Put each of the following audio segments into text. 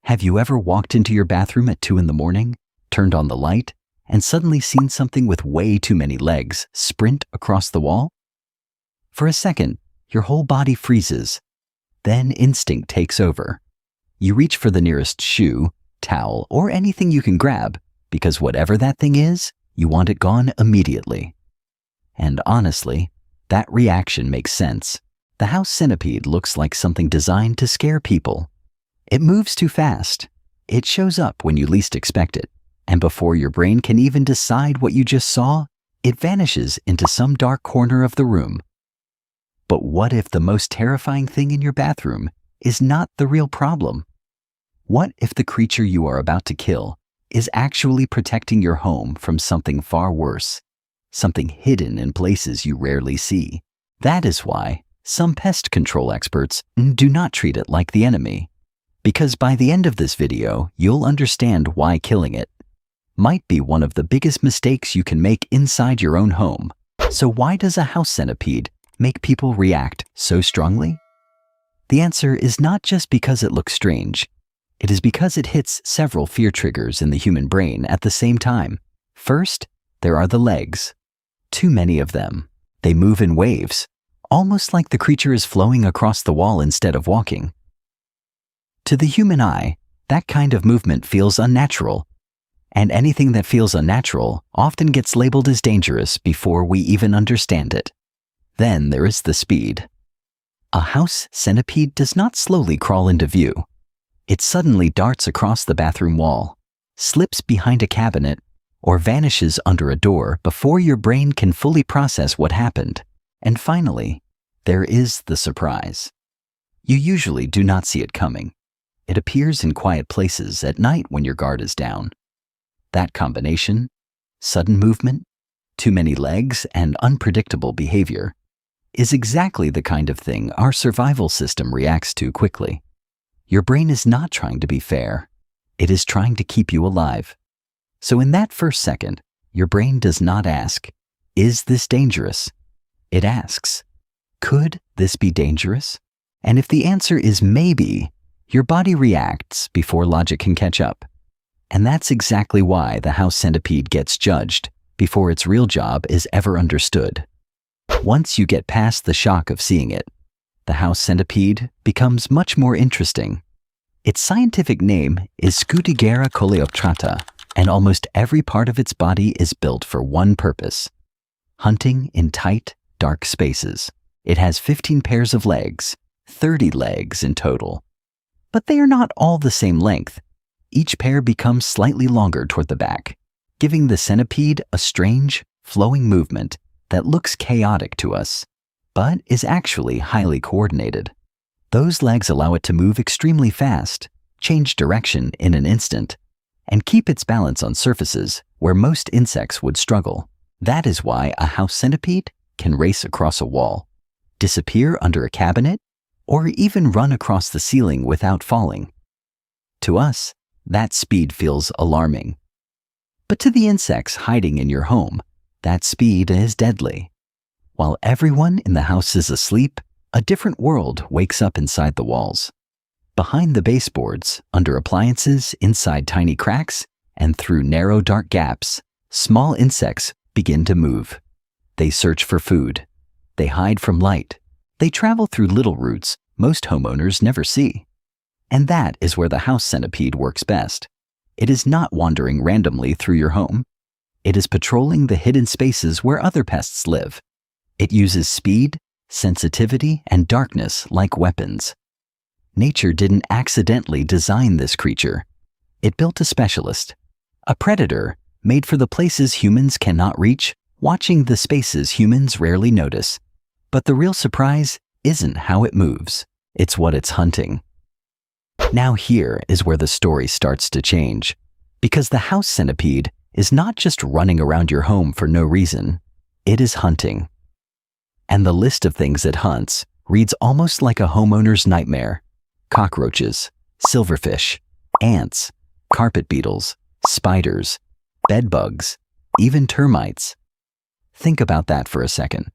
Have you ever walked into your bathroom at 2 in the morning, turned on the light, and suddenly seen something with way too many legs sprint across the wall? For a second, your whole body freezes. Then instinct takes over. You reach for the nearest shoe, towel, or anything you can grab, because whatever that thing is, you want it gone immediately. And honestly, that reaction makes sense. The house centipede looks like something designed to scare people. It moves too fast. It shows up when you least expect it, and before your brain can even decide what you just saw, it vanishes into some dark corner of the room. But what if the most terrifying thing in your bathroom is not the real problem? What if the creature you are about to kill is actually protecting your home from something far worse, something hidden in places you rarely see? That is why some pest control experts do not treat it like the enemy. Because by the end of this video, you'll understand why killing it might be one of the biggest mistakes you can make inside your own home. So why does a house centipede make people react so strongly? The answer is not just because it looks strange. It is because it hits several fear triggers in the human brain at the same time. First, there are the legs. Too many of them. They move in waves, almost like the creature is flowing across the wall instead of walking. To the human eye, that kind of movement feels unnatural, and anything that feels unnatural often gets labeled as dangerous before we even understand it. Then there is the speed. A house centipede does not slowly crawl into view. It suddenly darts across the bathroom wall, slips behind a cabinet, or vanishes under a door before your brain can fully process what happened. And finally, there is the surprise. You usually do not see it coming. It appears in quiet places at night when your guard is down. That combination, sudden movement, too many legs, and unpredictable behavior, is exactly the kind of thing our survival system reacts to quickly. Your brain is not trying to be fair. It is trying to keep you alive. So in that first second, your brain does not ask, "Is this dangerous?" It asks, "Could this be dangerous?" And if the answer is maybe, your body reacts before logic can catch up. And that's exactly why the house centipede gets judged before its real job is ever understood. Once you get past the shock of seeing it, the house centipede becomes much more interesting. Its scientific name is Scutigera coleoptrata, and almost every part of its body is built for one purpose: hunting in tight, dark spaces. It has 15 pairs of legs, 30 legs in total. But they are not all the same length. Each pair becomes slightly longer toward the back, giving the centipede a strange, flowing movement that looks chaotic to us, but is actually highly coordinated. Those legs allow it to move extremely fast, change direction in an instant, and keep its balance on surfaces where most insects would struggle. That is why a house centipede can race across a wall, disappear under a cabinet, or even run across the ceiling without falling. To us, that speed feels alarming. But to the insects hiding in your home, that speed is deadly. While everyone in the house is asleep, a different world wakes up inside the walls. Behind the baseboards, under appliances, inside tiny cracks, and through narrow dark gaps, small insects begin to move. They search for food. They hide from light. They travel through little routes most homeowners never see. And that is where the house centipede works best. It is not wandering randomly through your home. It is patrolling the hidden spaces where other pests live. It uses speed, sensitivity, and darkness like weapons. Nature didn't accidentally design this creature. It built a specialist, a predator made for the places humans cannot reach, watching the spaces humans rarely notice. But the real surprise isn't how it moves, it's what it's hunting. Now here is where the story starts to change, because the house centipede is not just running around your home for no reason, it is hunting. And the list of things it hunts reads almost like a homeowner's nightmare: cockroaches, silverfish, ants, carpet beetles, spiders, bed bugs, even termites. Think about that for a second.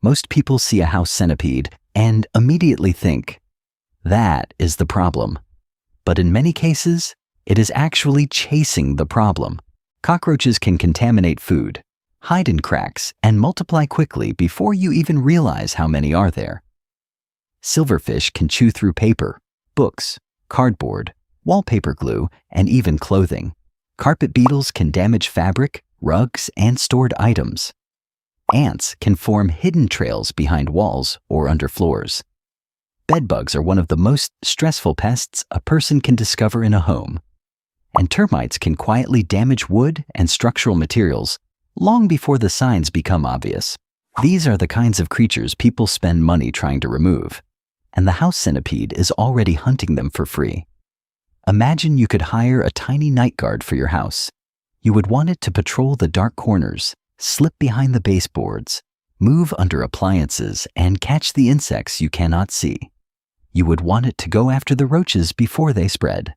Most people see a house centipede and immediately think, that is the problem. But in many cases, it is actually chasing the problem. Cockroaches can contaminate food, hide in cracks, and multiply quickly before you even realize how many are there. Silverfish can chew through paper, books, cardboard, wallpaper glue, and even clothing. Carpet beetles can damage fabric, rugs, and stored items. Ants can form hidden trails behind walls or under floors. Bedbugs are one of the most stressful pests a person can discover in a home. And termites can quietly damage wood and structural materials long before the signs become obvious. These are the kinds of creatures people spend money trying to remove, and the house centipede is already hunting them for free. Imagine you could hire a tiny night guard for your house. You would want it to patrol the dark corners, slip behind the baseboards, move under appliances, and catch the insects you cannot see. You would want it to go after the roaches before they spread.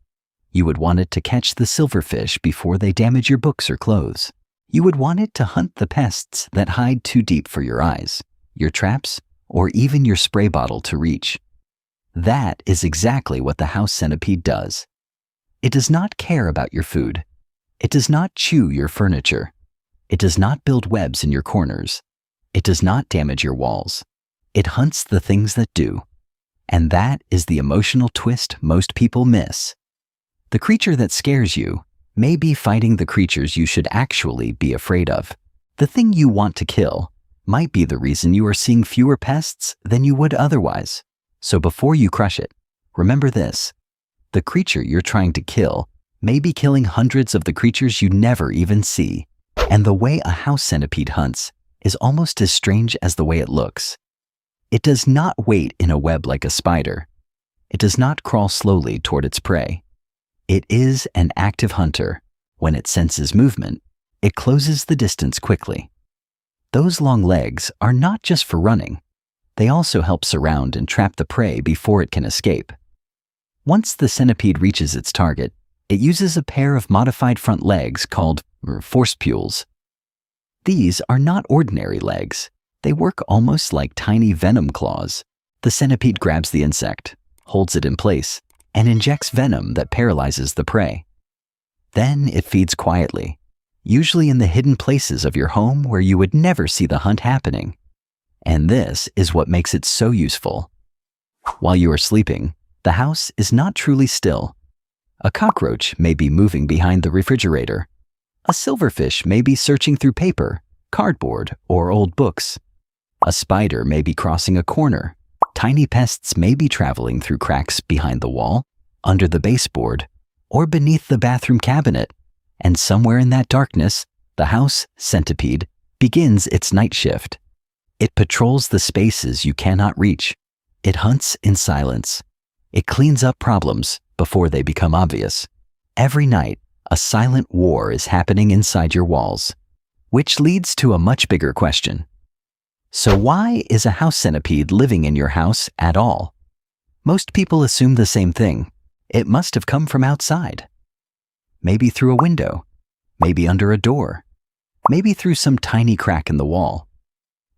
You would want it to catch the silverfish before they damage your books or clothes. You would want it to hunt the pests that hide too deep for your eyes, your traps, or even your spray bottle to reach. That is exactly what the house centipede does. It does not care about your food. It does not chew your furniture. It does not build webs in your corners. It does not damage your walls. It hunts the things that do. And that is the emotional twist most people miss. The creature that scares you may be fighting the creatures you should actually be afraid of. The thing you want to kill might be the reason you are seeing fewer pests than you would otherwise. So before you crush it, remember this: the creature you're trying to kill may be killing hundreds of the creatures you never even see. And the way a house centipede hunts is almost as strange as the way it looks. It does not wait in a web like a spider. It does not crawl slowly toward its prey. It is an active hunter. When it senses movement, it closes the distance quickly. Those long legs are not just for running. They also help surround and trap the prey before it can escape. Once the centipede reaches its target, it uses a pair of modified front legs called forcepules. These are not ordinary legs. They work almost like tiny venom claws. The centipede grabs the insect, holds it in place, and injects venom that paralyzes the prey. Then it feeds quietly, usually in the hidden places of your home where you would never see the hunt happening. And this is what makes it so useful. While you are sleeping, the house is not truly still. A cockroach may be moving behind the refrigerator. A silverfish may be searching through paper, cardboard, or old books. A spider may be crossing a corner. Tiny pests may be traveling through cracks behind the wall, under the baseboard, or beneath the bathroom cabinet. And somewhere in that darkness, the house centipede begins its night shift. It patrols the spaces you cannot reach. It hunts in silence. It cleans up problems before they become obvious. Every night, a silent war is happening inside your walls, which leads to a much bigger question. So why is a house centipede living in your house at all? Most people assume the same thing. It must have come from outside. Maybe through a window, maybe under a door, maybe through some tiny crack in the wall.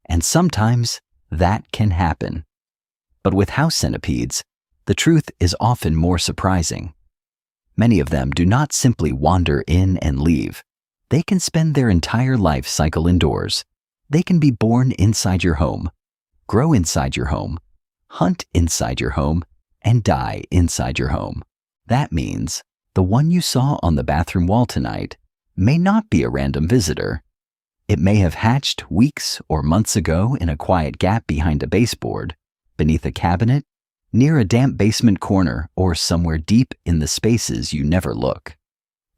And sometimes that can happen. But with house centipedes, the truth is often more surprising. Many of them do not simply wander in and leave. They can spend their entire life cycle indoors. They can be born inside your home, grow inside your home, hunt inside your home, and die inside your home. That means the one you saw on the bathroom wall tonight may not be a random visitor. It may have hatched weeks or months ago in a quiet gap behind a baseboard, beneath a cabinet, near a damp basement corner, or somewhere deep in the spaces you never look.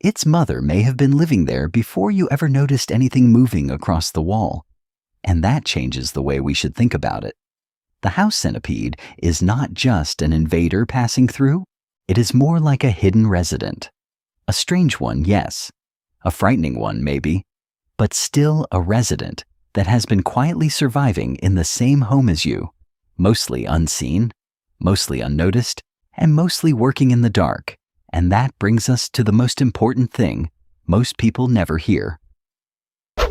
Its mother may have been living there before you ever noticed anything moving across the wall. And that changes the way we should think about it. The house centipede is not just an invader passing through. It is more like a hidden resident. A strange one, yes. A frightening one, maybe. But still a resident that has been quietly surviving in the same home as you, mostly unseen, mostly unnoticed, and mostly working in the dark. And that brings us to the most important thing most people never hear.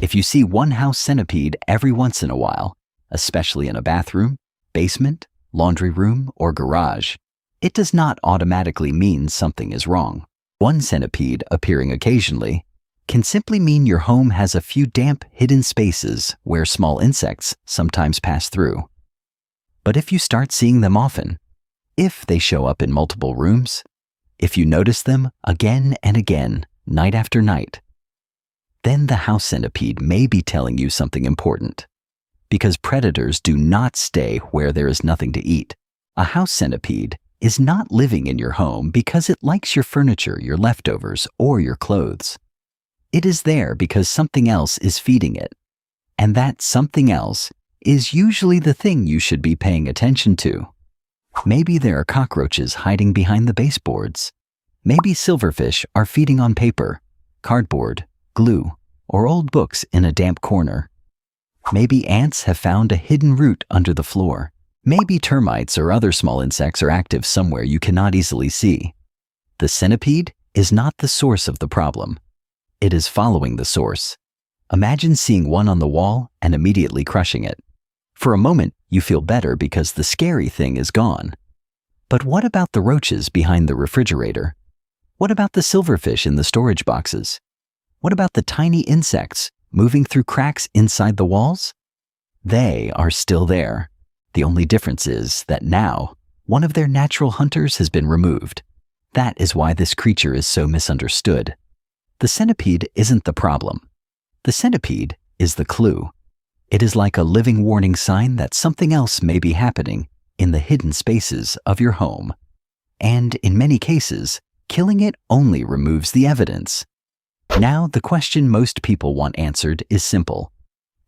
If you see one house centipede every once in a while, especially in a bathroom, basement, laundry room, or garage, it does not automatically mean something is wrong. One centipede appearing occasionally can simply mean your home has a few damp, hidden spaces where small insects sometimes pass through. But if you start seeing them often, if they show up in multiple rooms, if you notice them again and again, night after night, then the house centipede may be telling you something important. Because predators do not stay where there is nothing to eat. A house centipede is not living in your home because it likes your furniture, your leftovers, or your clothes. It is there because something else is feeding it. And that something else is usually the thing you should be paying attention to. Maybe there are cockroaches hiding behind the baseboards. Maybe silverfish are feeding on paper, cardboard, glue, or old books in a damp corner. Maybe ants have found a hidden root under the floor. Maybe termites or other small insects are active somewhere you cannot easily see. The centipede is not the source of the problem. It is following the source. Imagine seeing one on the wall and immediately crushing it. For a moment, you feel better because the scary thing is gone. But what about the roaches behind the refrigerator? What about the silverfish in the storage boxes? What about the tiny insects moving through cracks inside the walls? They are still there. The only difference is that now, one of their natural hunters has been removed. That is why this creature is so misunderstood. The centipede isn't the problem. The centipede is the clue. It is like a living warning sign that something else may be happening in the hidden spaces of your home. And in many cases, killing it only removes the evidence. Now, the question most people want answered is simple.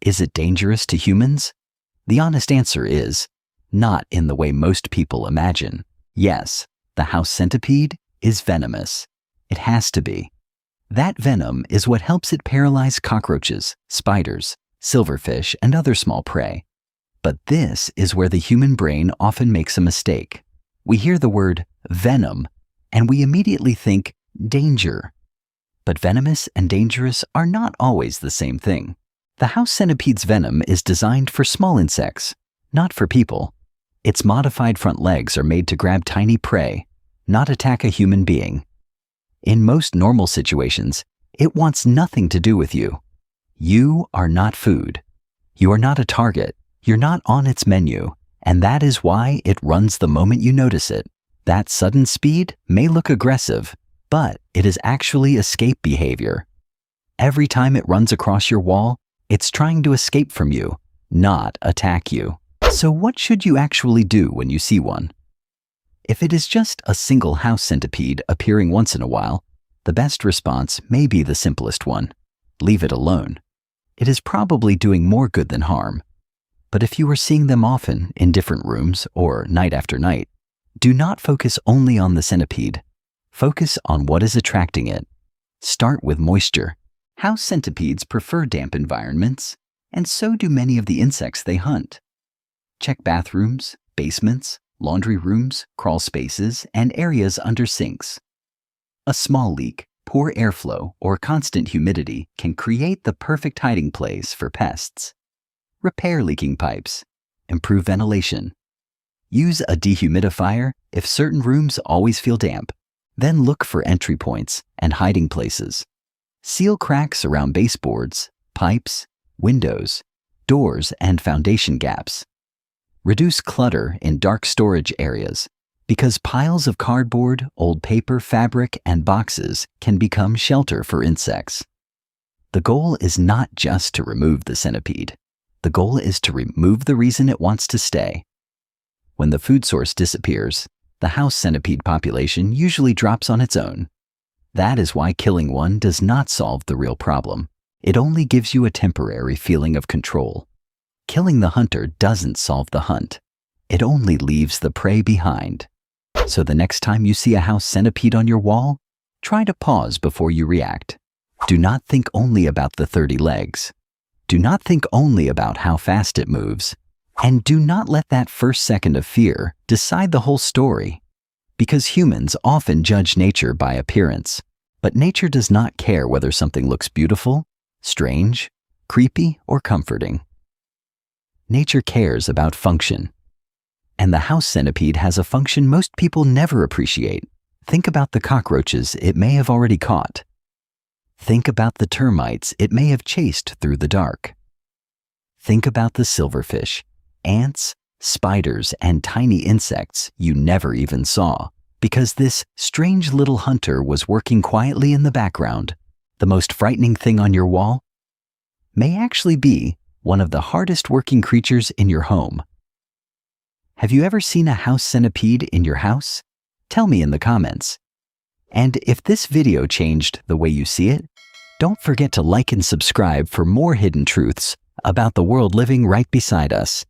Is it dangerous to humans? The honest answer is, not in the way most people imagine. Yes, the house centipede is venomous. It has to be. That venom is what helps it paralyze cockroaches, spiders, silverfish, and other small prey. But this is where the human brain often makes a mistake. We hear the word venom, and we immediately think danger. But venomous and dangerous are not always the same thing. The house centipede's venom is designed for small insects, not for people. Its modified front legs are made to grab tiny prey, not attack a human being. In most normal situations, it wants nothing to do with you. You are not food. You are not a target. You're not on its menu, and that is why it runs the moment you notice it. That sudden speed may look aggressive, but it is actually escape behavior. Every time it runs across your wall, it's trying to escape from you, not attack you. So what should you actually do when you see one? If it is just a single house centipede appearing once in a while, the best response may be the simplest one. Leave it alone. It is probably doing more good than harm. But if you are seeing them often in different rooms or night after night, do not focus only on the centipede. Focus on what is attracting it. Start with moisture. House centipedes prefer damp environments, and so do many of the insects they hunt. Check bathrooms, basements, laundry rooms, crawl spaces, and areas under sinks. A small leak, poor airflow, or constant humidity can create the perfect hiding place for pests. Repair leaking pipes. Improve ventilation. Use a dehumidifier if certain rooms always feel damp. Then look for entry points and hiding places. Seal cracks around baseboards, pipes, windows, doors, and foundation gaps. Reduce clutter in dark storage areas because piles of cardboard, old paper, fabric, and boxes can become shelter for insects. The goal is not just to remove the centipede. The goal is to remove the reason it wants to stay. When the food source disappears, the house centipede population usually drops on its own. That is why killing one does not solve the real problem. It only gives you a temporary feeling of control. Killing the hunter doesn't solve the hunt. It only leaves the prey behind. So the next time you see a house centipede on your wall, try to pause before you react. Do not think only about the 30 legs. Do not think only about how fast it moves. And do not let that first second of fear decide the whole story. Because humans often judge nature by appearance, but nature does not care whether something looks beautiful, strange, creepy, or comforting. Nature cares about function. And the house centipede has a function most people never appreciate. Think about the cockroaches it may have already caught. Think about the termites it may have chased through the dark. Think about the silverfish, ants, spiders, and tiny insects you never even saw, because this strange little hunter was working quietly in the background. The most frightening thing on your wall may actually be one of the hardest working creatures in your home. Have you ever seen a house centipede in your house? Tell me in the comments. And if this video changed the way you see it, don't forget to like and subscribe for more hidden truths about the world living right beside us.